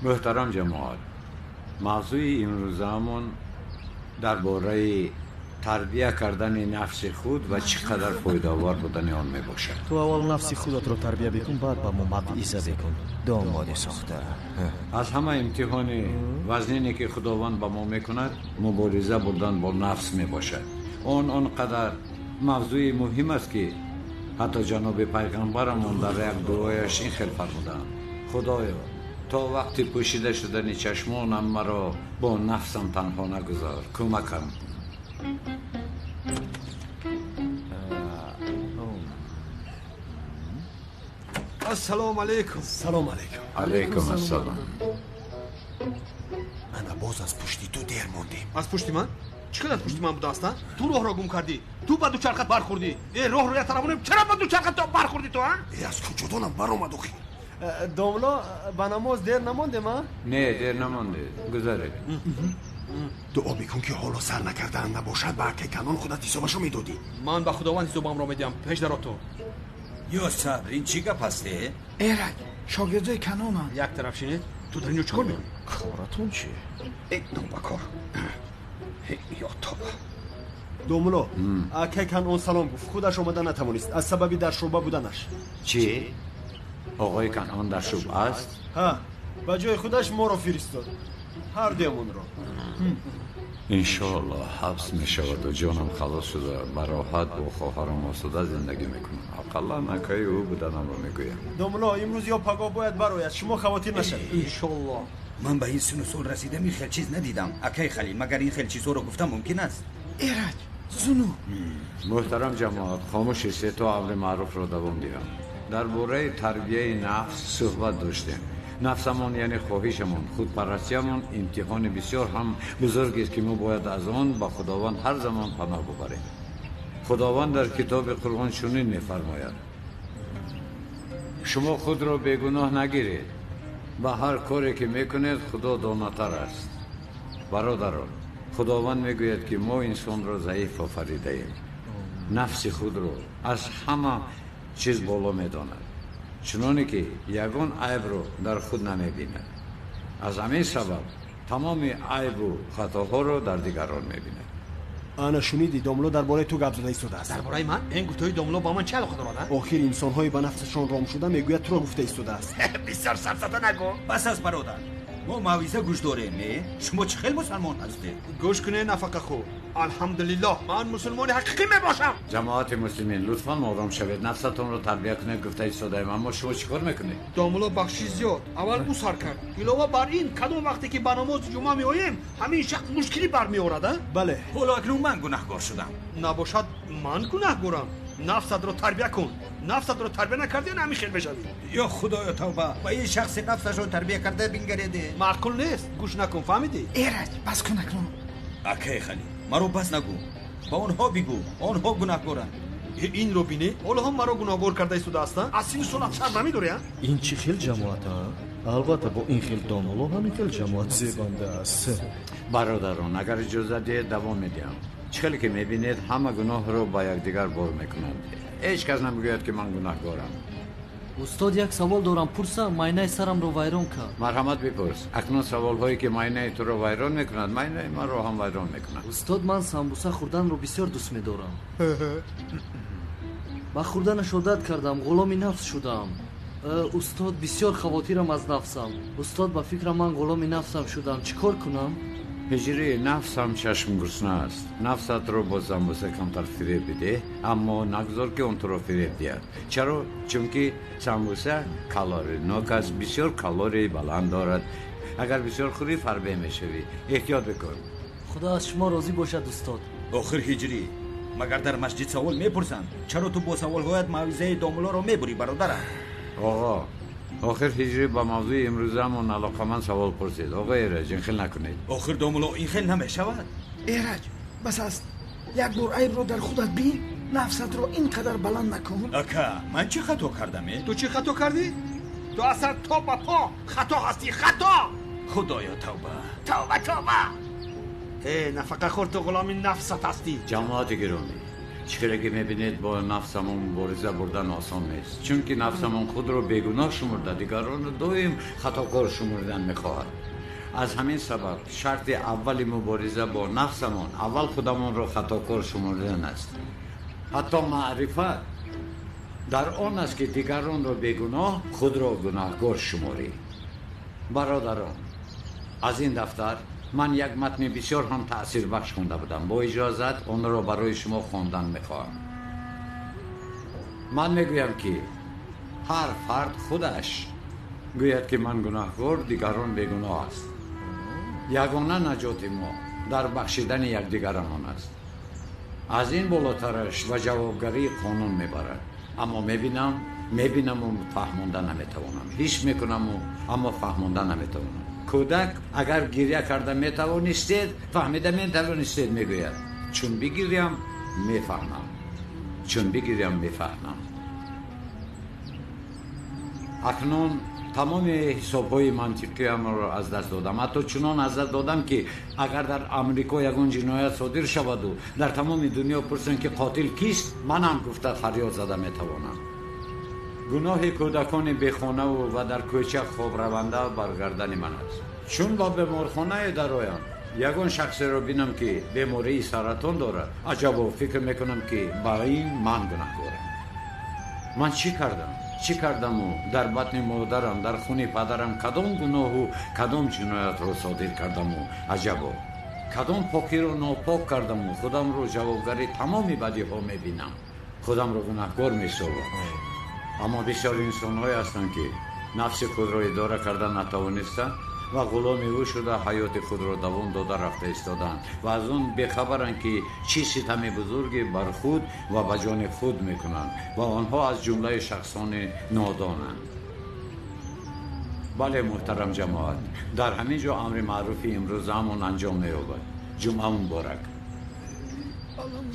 محترم جماعت، موضوع امروزمون درباره تربیه کردن نفس خود و چقدر فایده‌آور بودن آن می باشد. تو اول نفس خودت رو تربیه بکن، بعد با ما موعظه بکن. داماد ساخته. از همه امتحان وزنی که خداوند با ما میکند مبارزه بودن با نفس می باشد. آنقدر موضوع مهم است که حتی جناب پیغمبرمون در یک دعایش این خیلی فرمودند: خدایا تا وقتی پوشیده شدن چشمانم مرا با نفسم تنها نگذار، کمکم. السلام علیکم. سلام علیکم. علیکم السلام. انا باز از پشتی تو دیر موندیم. از پشتی من؟ چقدر پشتی من بوده است؟ تو راه را گم کردی، تو با دوچرخت برخوردی. راه رو یترمونیم، چرا با دوچرخت برخوردی تو؟ از کجا دانم برآمد اخی؟ داملا به نماز دیر نمانده ما؟ نه دیر نمانده، گذاره. دعا بکن که حالا سر نکردن نباشد، با که کنان خودت حسابشو میدادی. من به خداوند حسابم را میدم. پیش در تو. یا صبر، این چی گپ هسته؟ ایرک شاگرده کنانم. یک طرف شینه. تو در اینجا چیکار میکنی؟ کارتون چیه؟ نوبکار. یا توبه. داملا اکه کنان سلام گفت، خودش آمده نتوانست از سببی در شعبه بودنش. چی؟ آقای کنعان در شعبه است؟ ها، به جای خودش ما را فرستاد، هر دیمون را. انشاءالله حبس می شود و جانم خلاص شده به راحت با خواهرم آسوده زندگی میکنم. اقلا نکای او بودنم رو میگویم. داملا امروز یا پگاه باید براید، شما خواتیر نشد. انشالله. من به این سن و سال رسیدم این خیل چیز ندیدم. اکی خلی مگر این خیل چیزها رو گفتم ممکن است؟ ایرک زنو. محترم جماعت، خاموش سه تا امر معروف را دوام دهم. درباره تربیه نفس صحبت داشتیم. نفسمون یعنی خواهشمون، خودپرستیمون امتحان بسیار هم بزرگ است که ما باید از آن با خداوند هر زمان پناه ببریم. خداوند در کتاب قرآن چنین می‌فرماید: شما خود را بیگناه نگیرید، با هر کاری که میکنید خدا داناتر است. برادران، خداوند میگوید که ما انسان را ضعیف آفریده ایم. نفس خود را از همه چیز بالا میداند، چنانه که یگان عیب رو در خود نمیبیند. از همین سبب تمام عیب و خطاها رو در دیگران میبیند. انا شنیدی داملا درباره تو گپ زده ایستاده است. درباره من؟ این گفتهای داملا با من چه علاقه دارد؟ آخر انسان‌های به نفسشان رام شده میگوید تو را گفته ایستاده است. بسیار سرسده نگو. بس از برادر، ما موعظه گوش داریم. نه شما چه خیل مسلمان هستید؟ گوش کنه نفقه خو. الحمدلله من مسلمان حقیقی میباشم. جماعت مسلمین لطفاً آرام شوید، نفستون رو تربیت کنید. گفته ایستاده ایم، اما شما چیکار میکنید؟ داملا بخشی زیاد اول او سر کرد. علاوه بر این کدام وقتی که به نماز جمعه میآییم همین شخص مشکلی برمیآورد. بله. حالا اکنون من گناهکار شدم. نباشد من گناهکارم. نفست رو تربیه کن. نفست رو تربیه نکردی نمی خیل بشوی. یا خدایا توبه، و این شخص نفسش رو تربیه کرده بینگریده. معقول نیست. گوش نکن، فهمیدی؟ ایرک بس کن اکنون. اکی خلی مرا بس نگو، با آنها بگو آنها گناهکارند. این رو بینی؟ حالا هم مرا گناهکار کرده ایستاده هستن. از این سنت شر نمیداری؟ این چی خیل جماعت ها؟ البته با این خیل داملا همین خیل جماعت زیبنده است. برادران اگر اجازه دهید دوام میدیم. چخیلی که میبینید همه گناه رو با یکدیگر بار میکنند. هیچ کس نمیگوید که من گناهکارم. استاد یک سوال دارم، پرسم. ماینه سرم رو ویران کرد. مرحمت بپرس. اکنون سوال هایی که ماینه تو رو ویران میکند ماینه من رو هم ویران میکند. استاد من سمبوسه خوردن رو بسیار دوست میدارم. با خوردنش عادت کردم، غلام نفس شدم. استاد بسیار خواتیرم از نفسم. استاد با فکر من غلام نفسم شدم، چیکار کنم؟ هجری، نفس هم چشم گرسنه است. نفست رو با سمبوسه کمتر فریب بده، اما نگذار که اون تو رو فریب دهد. چرا؟ چون که سمبوسه کالری ناک است، بسیار کالری بلند دارد. اگر بسیار خوری فربه میشوی. احتیاط بکن. خدا از شما راضی باشد استاد. آخر هجری، مگر در مسجد سوال میپرسند چرا تو با سوال هایت موعظه داملا رو میبری برادرم؟ آقا آخر هجری با موضوع امروزمون علاقمند سوال پرسید. آقا ایرج این خیل نکنید. آخر داملا این خیل نمیشود. ایرک بس است یک بار عیب رو در خودت بین، نفست رو اینقدر بلند نکن. اکا من چه خطا کردم؟ تو چی خطا کردی؟ تو اصلا تا با پا خطا هستی. خطا. خدایا توبه. توبه توبه. نفقه خور تو غلام نفست هستی. جماعت گرامی، چیکاره که میبینید با نفسمون مبارزه بردن آسان نیست، چون که نفسمون خود رو بیگناه شمرده، دیگران رو دویم خطاکار شمردن میخواهد. از همین سبب شرط اولی مبارزه با نفسمون اول خودمون رو خطاکار شمردن است. حتی معرفت در آن است که دیگران رو بیگناه، خود رو گناهکار شماری. برادران، از این دفتر من یک متن بسیار هم تأثیر بخش خونده بودم. با اجازت آن را برای شما خواندن میخواهم. من میگویم که هر فرد خودش گوید که من گناهکار، دیگران بیگناه است. یگانه نجات ما در بخشیدن یکدیگرمان است. از این بالاترش و جوابگری قانون میبرد. اما میبینم و فهمانده نمیتوانم. هیچ میکنم اما فهمانده نمیتوانم. کودک اگر گریه کرده میتوانستید، فهمیده میتوانستید، میگوید چون بگیریم میفهمم، چون بگیریم میفهمم. اکنون تمام حساب‌های منطقی‌ام را از دست دادم. حتی چنان از دست دادم که اگر در امریکا یگان جنایت صادر شود و در تمام دنیا پرسند که قاتل کیست، من هم گفته فریاد زده میتوانم. گناه کودکان بیخانه و در کوچه خواب رونده برگردن من است. چون با بیمارخانه درآیم، یگان شخصی را بینم که بیماری سرطان دارد، عجبا فکر میکنم که با این من گناهکارم. من چی کردم و در بطن مادرم، در خون پدرم کدام گناه و کدام جنایت را صادر کردم و عجبا کدام پاکی را ناپاک کردم و خودم را جوابگری تمام بدی ها میبینم، خودم را گناهکار میسازم. اما بسیار انسان های هستند که نفس خود را اداره کردن نتوانستند و غلام او شده حیات خود را دوام داده رفته ایستادند و از اون بخبرند که چی ستم بزرگی بر خود و به جان خود میکنند و آنها از جمله شخصان نادانند. بله محترم جماعت، در همین جا امر معروفی امروز همون انجام می‌یابد. جمعه مبارک. Allah'ım